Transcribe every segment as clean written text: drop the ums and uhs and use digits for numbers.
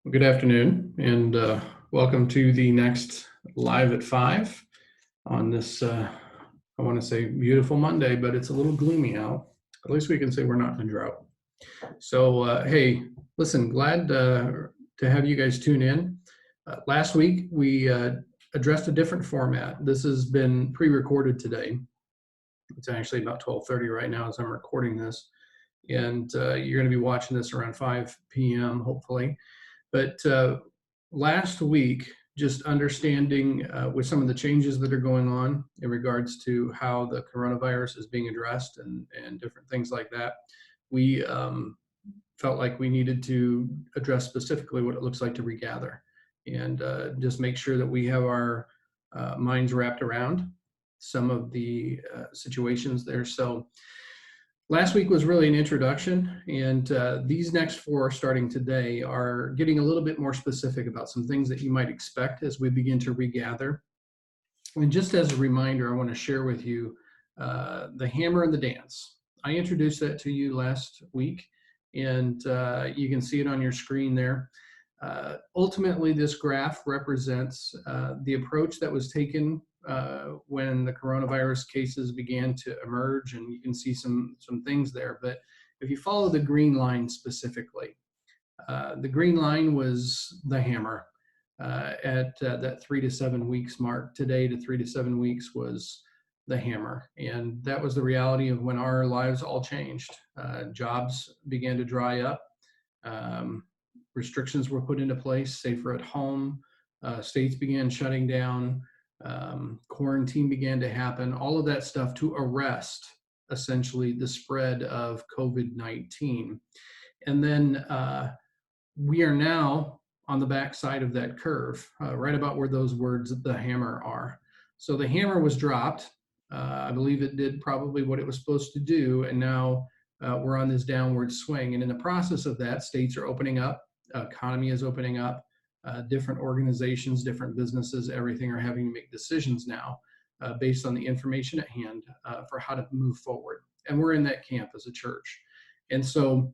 Well, good afternoon, and welcome to the next Live at 5 on this, I want to say beautiful Monday, but it's a little gloomy out. At least we can say we're not in a drought. So, hey, listen, glad to have you guys tune in. Last week, we addressed a different format. This has been pre-recorded today. It's actually about 12:30 right now as I'm recording this, and you're going to be watching this around 5 p.m., hopefully. But last week, just understanding with some of the changes that are going on in regards to how the coronavirus is being addressed and different things like that, we felt like we needed to address specifically what it looks like to regather and just make sure that we have our minds wrapped around some of the situations there. So last week was really an introduction, and these next four, starting today, are getting a little bit more specific about some things that you might expect as we begin to regather. And just as a reminder, I want to share with you the hammer and the dance. I introduced that to you last week, and you can see it on your screen there. Ultimately, this graph represents the approach that was taken when the coronavirus cases began to emerge, and you can see some things there. But if you follow the green line specifically, the green line was the hammer at that 3 to 7 weeks mark. Today to 3 to 7 weeks was the hammer, and that was the reality of when our lives all changed. Jobs began to dry up. Um, Restrictions were put into place, safer at home. States began shutting down. Quarantine began to happen. All of that stuff to arrest essentially the spread of COVID-19. And then we are now on the backside of that curve, right about where those words, the hammer, are. So the hammer was dropped. I believe it did probably what it was supposed to do, and now we're on this downward swing. And in the process of that, states are opening up, economy is opening up, different organizations, different businesses, everything are having to make decisions now based on the information at hand for how to move forward. And we're in that camp as a church. And so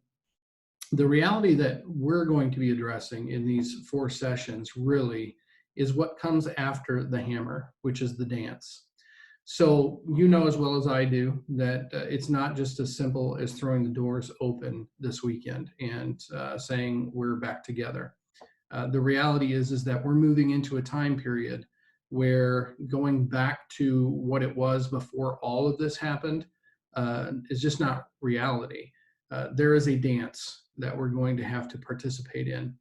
the reality that we're going to be addressing in these four sessions really is what comes after the hammer, which is the dance. So you know as well as I do that it's not just as simple as throwing the doors open this weekend and saying we're back together. The reality is that we're moving into a time period where going back to what it was before all of this happened is just not reality. There is a dance that we're going to have to participate in.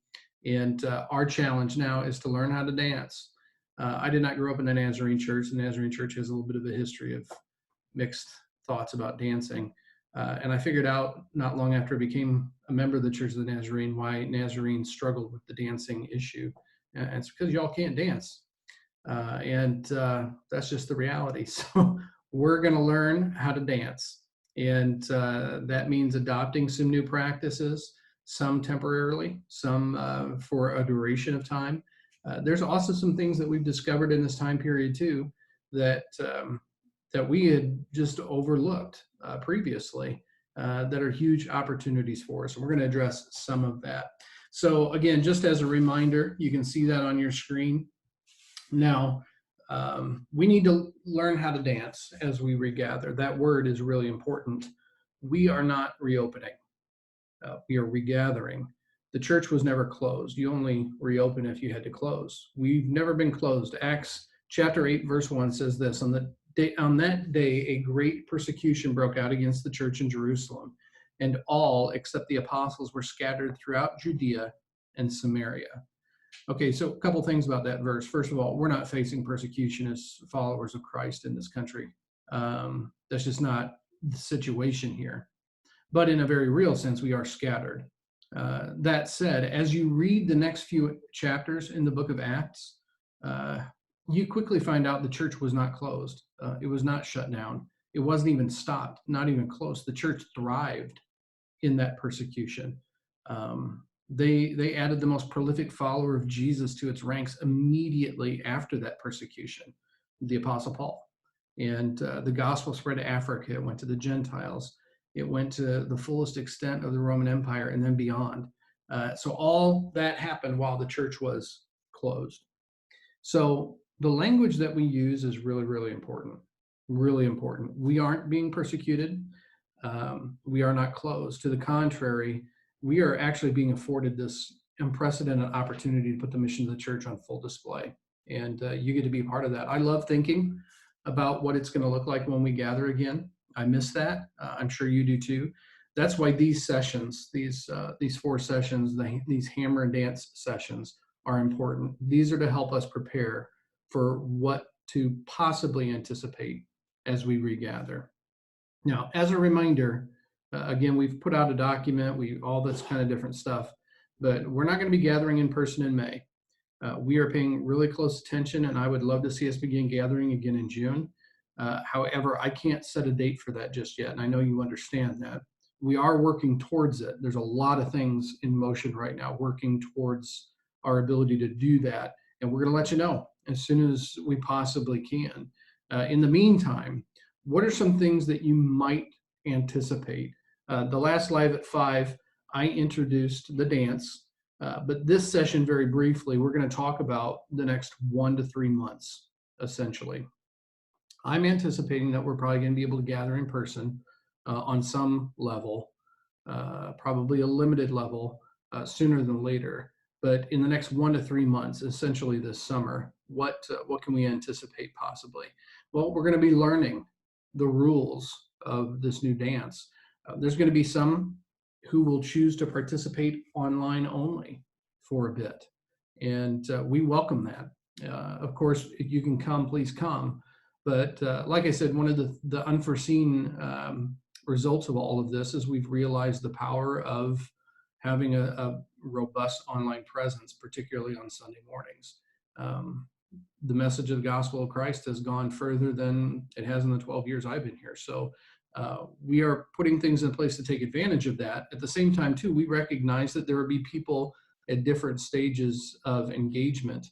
And our challenge now is to learn how to dance. I did not grow up in the Nazarene church. The Nazarene church has a little bit of a history of mixed thoughts about dancing. And I figured out not long after I became a member of the Church of the Nazarene why Nazarenes struggled with the dancing issue. And it's because y'all can't dance. And that's just the reality. So we're going to learn how to dance. And that means adopting some new practices, some temporarily, some for a duration of time. There's also some things that we've discovered in this time period too that that we had just overlooked previously that are huge opportunities for us. And we're going to address some of that. So again, just as a reminder, you can see that on your screen. Now, we need to learn how to dance as we regather. That word is really important. We are not reopening. We are regathering. The church was never closed. You only reopen if you had to close. We've never been closed. Acts chapter 8, verse 1 says this, on that day, a great persecution broke out against the church in Jerusalem, and all except the apostles were scattered throughout Judea and Samaria. Okay, so a couple things about that verse. First of all, we're not facing persecution as followers of Christ in this country. That's just not the situation here. But in a very real sense, we are scattered. That said, as you read the next few chapters in the book of Acts, you quickly find out the church was not closed. It was not shut down. It wasn't even stopped, not even close. The church thrived in that persecution. They added the most prolific follower of Jesus to its ranks immediately after that persecution, the Apostle Paul. And the gospel spread to Africa. It went to the Gentiles. It went to the fullest extent of the Roman Empire and then beyond. So all that happened while the church was closed. So the language that we use is really, really important. Really important. We aren't being persecuted. We are not closed. To the contrary, we are actually being afforded this unprecedented opportunity to put the mission of the church on full display. And you get to be a part of that. I love thinking about what it's going to look like when we gather again. I miss that. I'm sure you do too. That's why these sessions, these 4 sessions, these hammer and dance sessions are important. These are to help us prepare for what to possibly anticipate as we regather. Now, as a reminder, again, we've put out a document, all this kind of different stuff, but we're not going to be gathering in person in May. We are paying really close attention, and I would love to see us begin gathering again in June. However, I can't set a date for that just yet, and I know you understand that. We are working towards it. There's a lot of things in motion right now working towards our ability to do that, and we're going to let you know as soon as we possibly can. In the meantime, what are some things that you might anticipate? The last Live at 5, I introduced the dance, but this session, very briefly, we're going to talk about the next 1 to 3 months, essentially. I'm anticipating that we're probably going to be able to gather in person on some level, probably a limited level, sooner than later. But in the next 1 to 3 months, essentially this summer, what can we anticipate possibly? Well, we're going to be learning the rules of this new dance. There's going to be some who will choose to participate online only for a bit, and we welcome that. Of course, if you can come, please come. But like I said, one of the unforeseen results of all of this is we've realized the power of having a robust online presence, particularly on Sunday mornings. The message of the gospel of Christ has gone further than it has in the 12 years I've been here. So we are putting things in place to take advantage of that. At the same time, too, we recognize that there will be people at different stages of engagement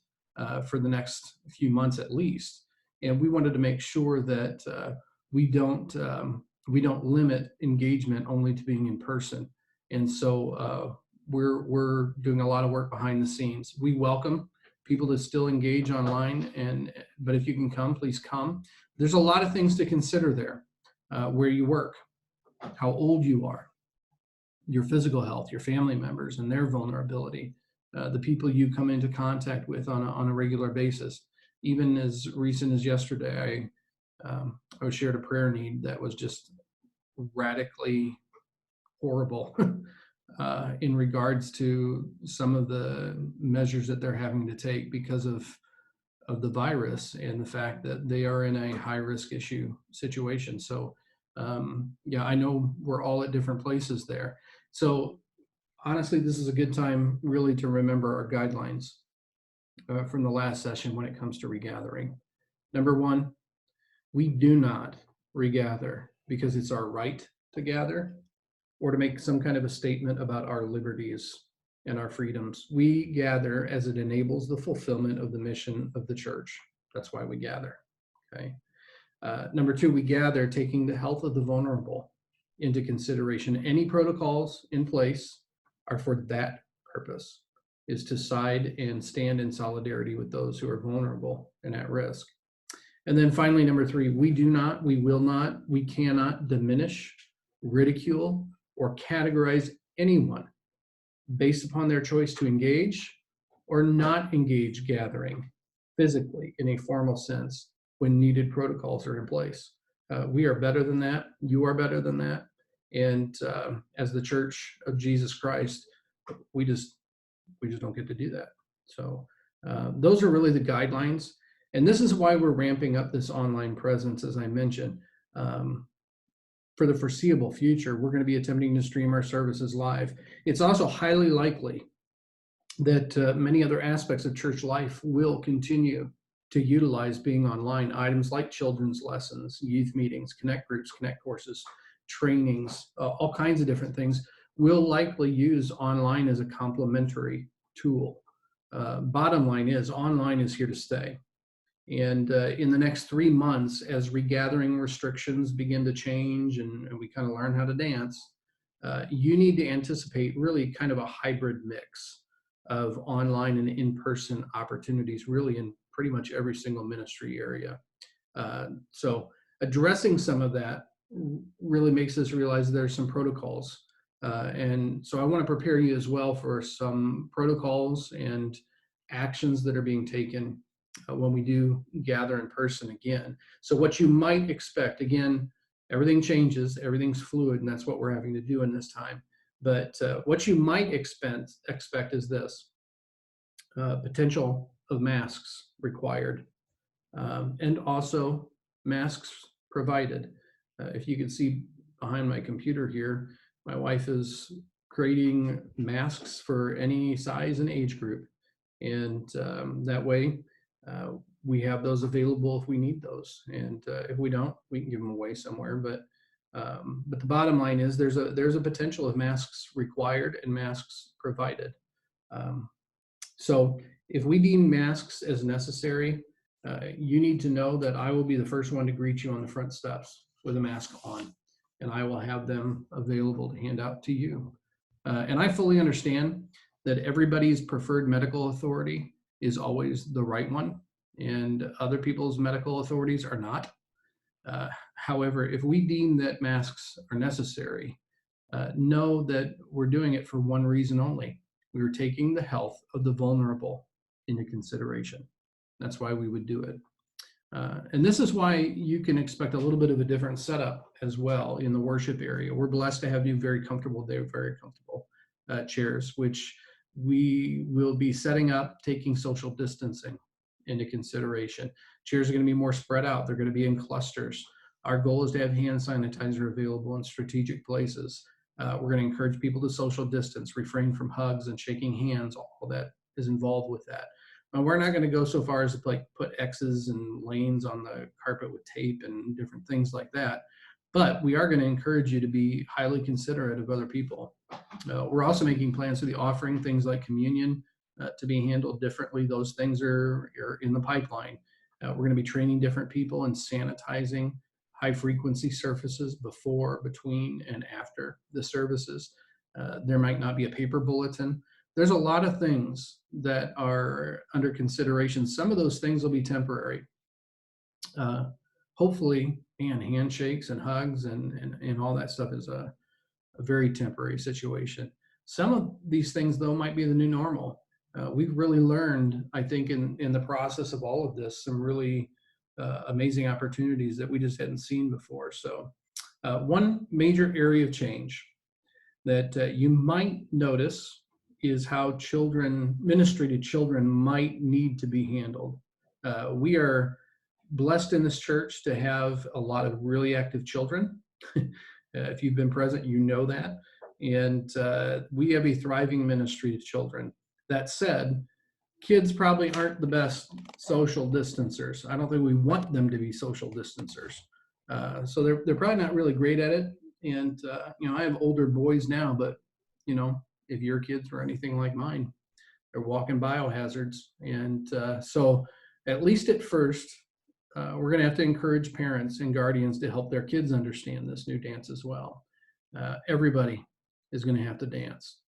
for the next few months at least. And we wanted to make sure that we don't limit engagement only to being in person. And so we're doing a lot of work behind the scenes. We welcome people to still engage online, but if you can come, please come. There's a lot of things to consider there. Where you work, how old you are, your physical health, your family members and their vulnerability, the people you come into contact with on a regular basis. Even as recent as yesterday, I shared a prayer need that was just radically horrible in regards to some of the measures that they're having to take because of the virus and the fact that they are in a high risk issue situation. So yeah, I know we're all at different places there. So honestly, this is a good time really to remember our guidelines from the last session when it comes to regathering. Number 1, we do not regather because it's our right to gather or to make some kind of a statement about our liberties and our freedoms. We gather as it enables the fulfillment of the mission of the church. That's why we gather, okay? Number 2, we gather taking the health of the vulnerable into consideration. Any protocols in place are for that purpose, is to side and stand in solidarity with those who are vulnerable and at risk. And then finally, number 3, we do not, we will not, we cannot diminish, ridicule, or categorize anyone based upon their choice to engage or not engage gathering physically in a formal sense when needed protocols are in place. We are better than that. You are better than that. And as the Church of Jesus Christ, we just don't get to do that. So those are really the guidelines. And this is why we're ramping up this online presence, as I mentioned. For the foreseeable future, we're going to be attempting to stream our services live. It's also highly likely that many other aspects of church life will continue to utilize being online. Items like children's lessons, youth meetings, connect groups, connect courses, trainings, all kinds of different things will likely use online as a complementary tool. Bottom line is, online is here to stay. And in the next 3 months, as regathering restrictions begin to change and we kind of learn how to dance, you need to anticipate really kind of a hybrid mix of online and in-person opportunities, really in pretty much every single ministry area. So addressing some of that really makes us realize there's some protocols. And so I want to prepare you as well for some protocols and actions that are being taken when we do gather in person again. So what you might expect, again, everything changes, everything's fluid, and that's what we're having to do in this time. But what you might expect is this: potential of masks required, and also masks provided. If you can see behind my computer here, my wife is creating masks for any size and age group. And that way, we have those available if we need those. And if we don't, we can give them away somewhere. But the bottom line is there's a potential of masks required and masks provided. So if we deem masks as necessary, you need to know that I will be the first one to greet you on the front steps with a mask on, and I will have them available to hand out to you. And I fully understand that everybody's preferred medical authority is always the right one, and other people's medical authorities are not. However, if we deem that masks are necessary, know that we're doing it for one reason only. We are taking the health of the vulnerable into consideration. That's why we would do it. And this is why you can expect a little bit of a different setup as well in the worship area. We're blessed to have you very comfortable there, very comfortable chairs, which we will be setting up, taking social distancing into consideration. Chairs are going to be more spread out. They're going to be in clusters. Our goal is to have hand sanitizer available in strategic places. We're going to encourage people to social distance, refrain from hugs and shaking hands, all that is involved with that. We're not going to go so far as to like put X's and lanes on the carpet with tape and different things like that. But we are going to encourage you to be highly considerate of other people. We're also making plans for the offering, things like communion, to be handled differently. Those things are in the pipeline. We're going to be training different people and sanitizing high frequency surfaces before, between, and after the services. There might not be a paper bulletin. There's a lot of things that are under consideration. Some of those things will be temporary. Hopefully, handshakes and hugs and all that stuff is a very temporary situation. Some of these things, though, might be the new normal. We've really learned, I think, in the process of all of this, some really amazing opportunities that we just hadn't seen before. So one major area of change that you might notice is how ministry to children might need to be handled. We are blessed in this church to have a lot of really active children. If you've been present, you know that. And we have a thriving ministry to children. That said, kids probably aren't the best social distancers. I don't think we want them to be social distancers. So they're probably not really great at it. And, I have older boys now, but, if your kids were anything like mine, they're walking biohazards. And so at least at first, we're going to have to encourage parents and guardians to help their kids understand this new dance as well. Everybody is going to have to dance.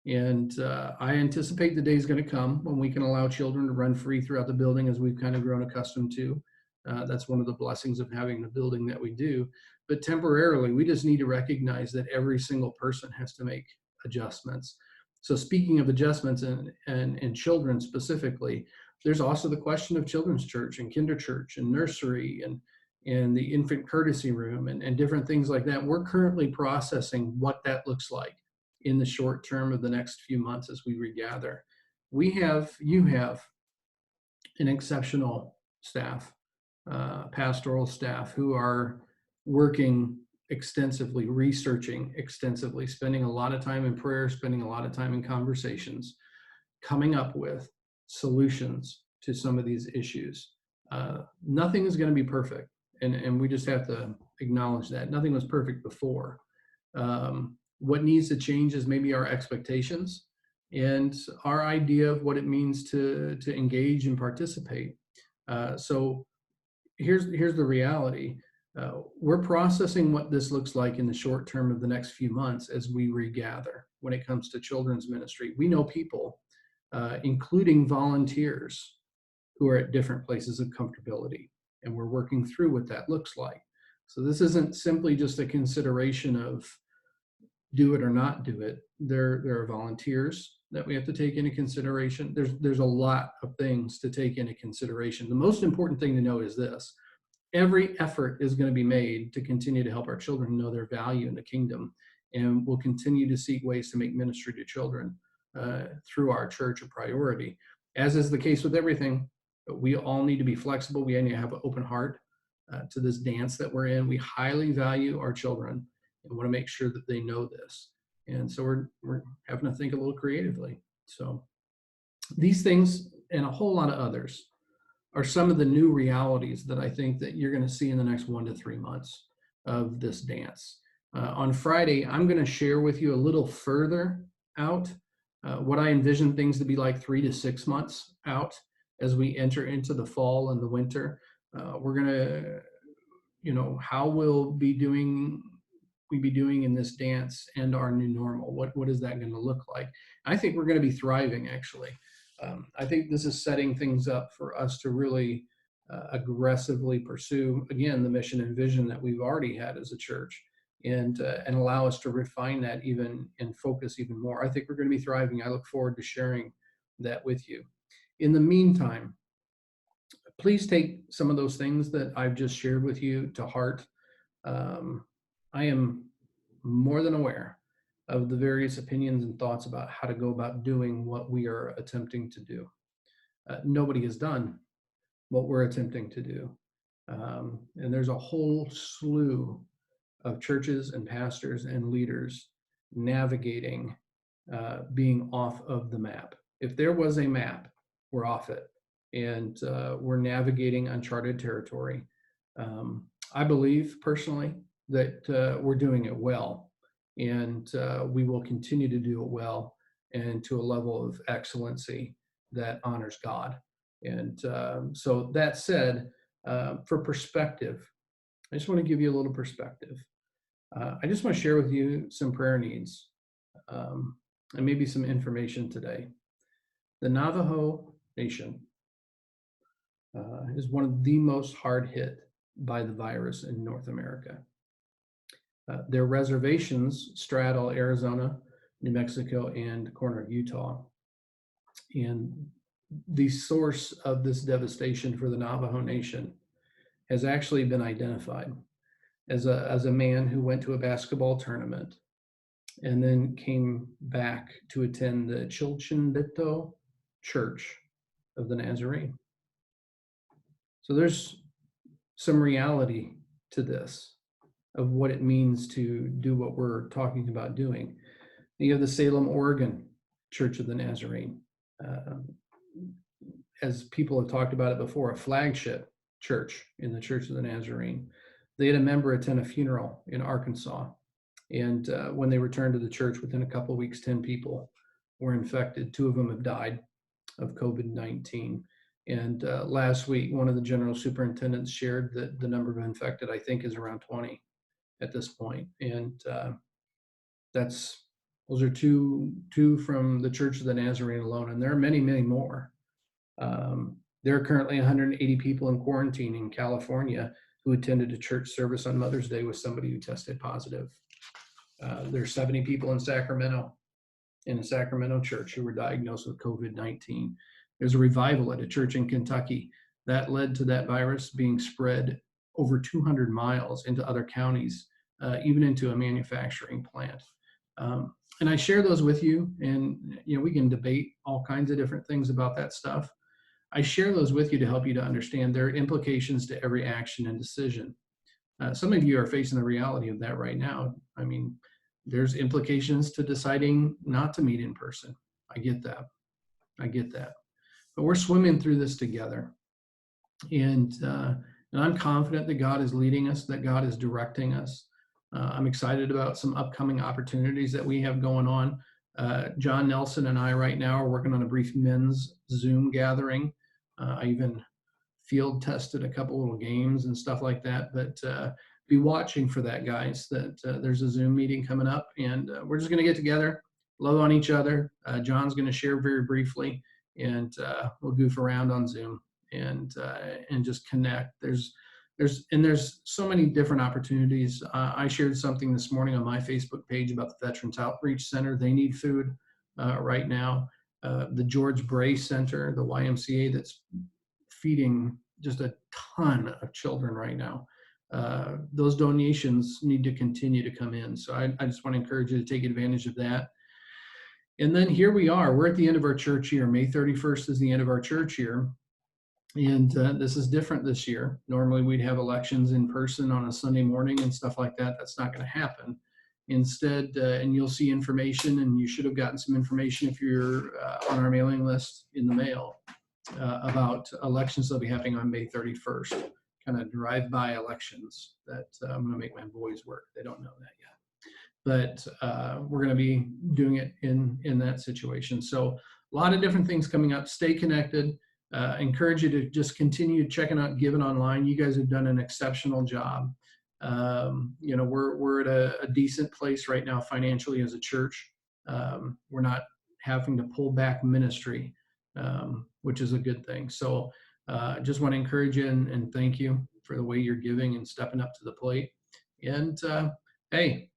And I anticipate the day is going to come when we can allow children to run free throughout the building as we've kind of grown accustomed to. That's one of the blessings of having the building that we do. But temporarily, we just need to recognize that every single person has to make adjustments. So speaking of adjustments and children specifically, there's also the question of children's church and kinder church and nursery and the infant courtesy room and different things like that. We're currently processing what that looks like in the short term of the next few months as we regather. You have an exceptional staff, pastoral staff who are working extensively, researching extensively, spending a lot of time in prayer, spending a lot of time in conversations, coming up with solutions to some of these issues. Nothing is going to be perfect, and we just have to acknowledge that. Nothing was perfect before. What needs to change is maybe our expectations and our idea of what it means to engage and participate. So here's the reality. We're processing what this looks like in the short term of the next few months as we regather when it comes to children's ministry. We know people, including volunteers, who are at different places of comfortability, and we're working through what that looks like. So this isn't simply just a consideration of do it or not do it. There are volunteers that we have to take into consideration. There's a lot of things to take into consideration. The most important thing to know is this: every effort is going to be made to continue to help our children know their value in the kingdom, and we'll continue to seek ways to make ministry to children through our church a priority. As is the case with everything, we all need to be flexible. We need to have an open heart to this dance that we're in. We highly value our children and want to make sure that they know this. And so we're having to think a little creatively. So these things and a whole lot of others are some of the new realities that I think that you're going to see in the next 1 to 3 months of this dance. On Friday, I'm going to share with you a little further out what I envision things to be like 3 to 6 months out as we enter into the fall and the winter. We're going to, how we'll be doing in this dance and our new normal. What is that going to look like? I think we're going to be thriving, actually. I think this is setting things up for us to really aggressively pursue, again, the mission and vision that we've already had as a church, and allow us to refine that even and focus even more. I think we're going to be thriving. I look forward to sharing that with you. In the meantime, please take some of those things that I've just shared with you to heart. I am more than aware of the various opinions and thoughts about how to go about doing what we are attempting to do. Nobody has done what we're attempting to do. And there's a whole slew of churches and pastors and leaders navigating being off of the map. If there was a map, we're off it. And we're navigating uncharted territory. I believe personally that we're doing it well, and we will continue to do it well and to a level of excellency that honors God. And so that said, for perspective, I just want to give you a little perspective. I just want to share with you some prayer needs and maybe some information today. The Navajo Nation is one of the most hard hit by the virus in North America. Their reservations straddle Arizona, New Mexico, and the corner of Utah. And the source of this devastation for the Navajo Nation has actually been identified as a man who went to a basketball tournament and then came back to attend the Chilchimbito Church of the Nazarene. So there's some reality to this, of what it means to do what we're talking about doing. You have the Salem, Oregon Church of the Nazarene. As people have talked about it before, a flagship church in the Church of the Nazarene. They had a member attend a funeral in Arkansas. And when they returned to the church, within a couple of weeks, 10 people were infected. 2 of them have died of COVID-19. And last week, one of the general superintendents shared that the number of infected, I think, is around 20 at this point. And those are two from the Church of the Nazarene alone. And there are many, many more. There are currently 180 people in quarantine in California who attended a church service on Mother's Day with somebody who tested positive. There are 70 people in Sacramento, in a Sacramento church, who were diagnosed with COVID-19. There's a revival at a church in Kentucky that led to that virus being spread over 200 miles into other counties, even into a manufacturing plant. And I share those with you, and we can debate all kinds of different things about that stuff. I share those with you to help you to understand there are implications to every action and decision. Some of you are facing the reality of that right now. I mean, there's implications to deciding not to meet in person. I get that. But we're swimming through this together. And I'm confident that God is leading us, that God is directing us. I'm excited about some upcoming opportunities that we have going on. John Nelson and I right now are working on a brief men's Zoom gathering. I even field tested a couple little games and stuff like that. But be watching for that, guys, that there's a Zoom meeting coming up, and we're just going to get together, love on each other. John's going to share very briefly, and we'll goof around on Zoom and just connect. There's so many different opportunities. I shared something this morning on my Facebook page about the Veterans Outreach Center. They need food right now. The George Bray Center, the YMCA, that's feeding just a ton of children right now. Those donations need to continue to come in. So I just want to encourage you to take advantage of that. And then here we are. We're at the end of our church year. May 31st is the end of our church year. And this is different this year. Normally we'd have elections in person on a Sunday morning and stuff like that. That's not going to happen. Instead, and you'll see information, and you should have gotten some information if you're on our mailing list in the mail about elections that'll be happening on May 31st, kind of drive-by elections that I'm going to make my boys work. They don't know that yet. But we're going to be doing it in that situation. So a lot of different things coming up. Stay connected. Encourage you to just continue checking out Giving Online. You guys have done an exceptional job. We're at a decent place right now financially as a church. We're not having to pull back ministry, which is a good thing. So just want to encourage you and thank you for the way you're giving and stepping up to the plate. And hey,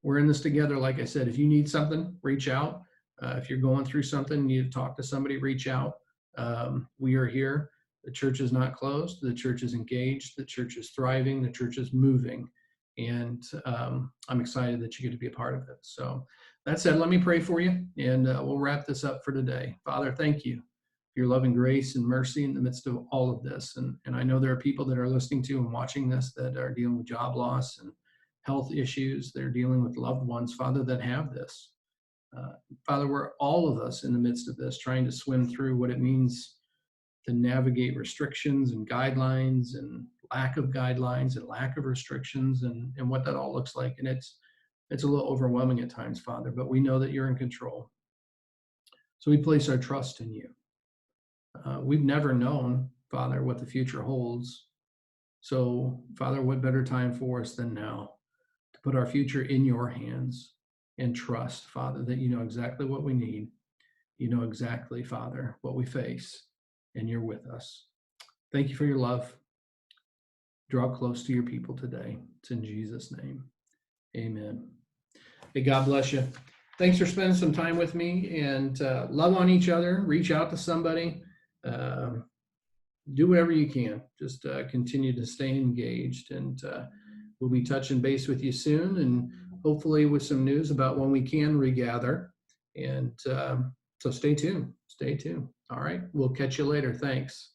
we're in this together. Like I said, if you need something, reach out. If you're going through something, you need to talk to somebody, reach out. We are here. The church is not closed. The church is engaged. The church is thriving. The church is moving. And I'm excited that you get to be a part of it. So that said, let me pray for you, and we'll wrap this up for today. Father, thank you for your loving grace and mercy in the midst of all of this. And I know there are people that are listening to and watching this that are dealing with job loss and health issues. They're dealing with loved ones, Father, that have this. Father, we're all of us in the midst of this, trying to swim through what it means to navigate restrictions and guidelines and lack of guidelines and lack of restrictions and what that all looks like. And it's a little overwhelming at times, Father, but we know that you're in control. So we place our trust in you. We've never known, Father, what the future holds. So, Father, what better time for us than now to put our future in your hands and trust, Father, that you know exactly what we need. You know exactly, Father, what we face, and you're with us. Thank you for your love. Draw close to your people today. It's in Jesus' name. Amen. Hey, God bless you. Thanks for spending some time with me, and love on each other. Reach out to somebody. Do whatever you can. Just continue to stay engaged, and we'll be touching base with you soon, and hopefully with some news about when we can regather. And so stay tuned. Stay tuned. All right. We'll catch you later. Thanks.